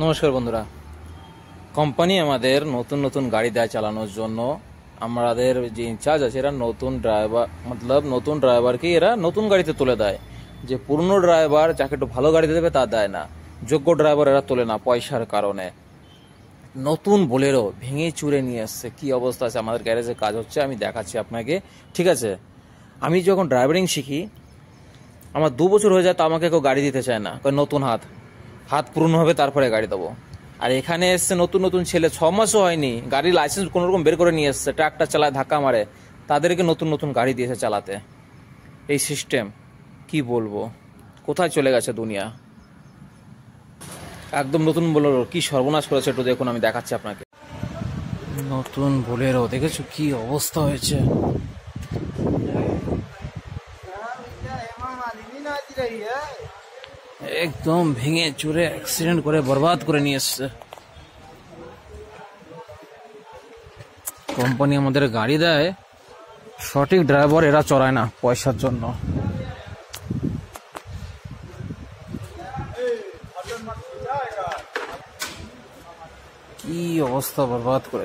নমস্কার বন্ধুরা। কোম্পানি আমাদের নতুন নতুন গাড়ি দেয় চালানোর জন্য। আমাদের যে ইনচার্জ আছে এরা নতুন ড্রাইভার নতুন ড্রাইভারকে এরা নতুন গাড়িতে তুলে দেয়। যে পুরনো ড্রাইভার যাকে একটু ভালো গাড়িতে দেবে তা দেয় না। যোগ্য ড্রাইভার এরা তোলে না পয়সার কারণে। নতুন বোলেরো ভেঙে চুরে নিয়ে এসছে। কি অবস্থা আছে আমাদের গ্যারেজে কাজ হচ্ছে, আমি দেখাচ্ছি আপনাকে। ঠিক আছে, আমি যখন ড্রাইভারিং শিখি আমার 2 বছর হয়ে যায় তো আমাকে কেউ গাড়ি দিতে চায় না, নতুন হাত হাত পূর্ণ হবে তারপরে গাড়ি দেবো। আর এখানে এসছে নতুন নতুন ছেলে, 6 মাসও হয়নি গাড়ির লাইসেন্স কোনোরকম বের করে নিয়ে এসছে, ট্রাক্টর চালায় ধাক্কা মারে, তাদেরকে নতুন নতুন গাড়ি দিয়েছে চালাতে। এই সিস্টেম কি বলবো, কোথায় চলে গেছে দুনিয়া। একদম নতুন বোলেরো কি সর্বনাশ করেছে একটু দেখুন, আমি দেখাচ্ছি আপনাকে। নতুন বোলেরো দেখেছো কি অবস্থা হয়েছে। একদম ভেঙে চুরে অ্যাক্সিডেন্ট করে বরবাদ করে নিয়ে এসছে। কোম্পানি আমাদের গাড়ি দেয়, সঠিক ড্রাইভার এরা চড়ায় না পয়সার জন্য। কি অবস্থা বরবাদ করে।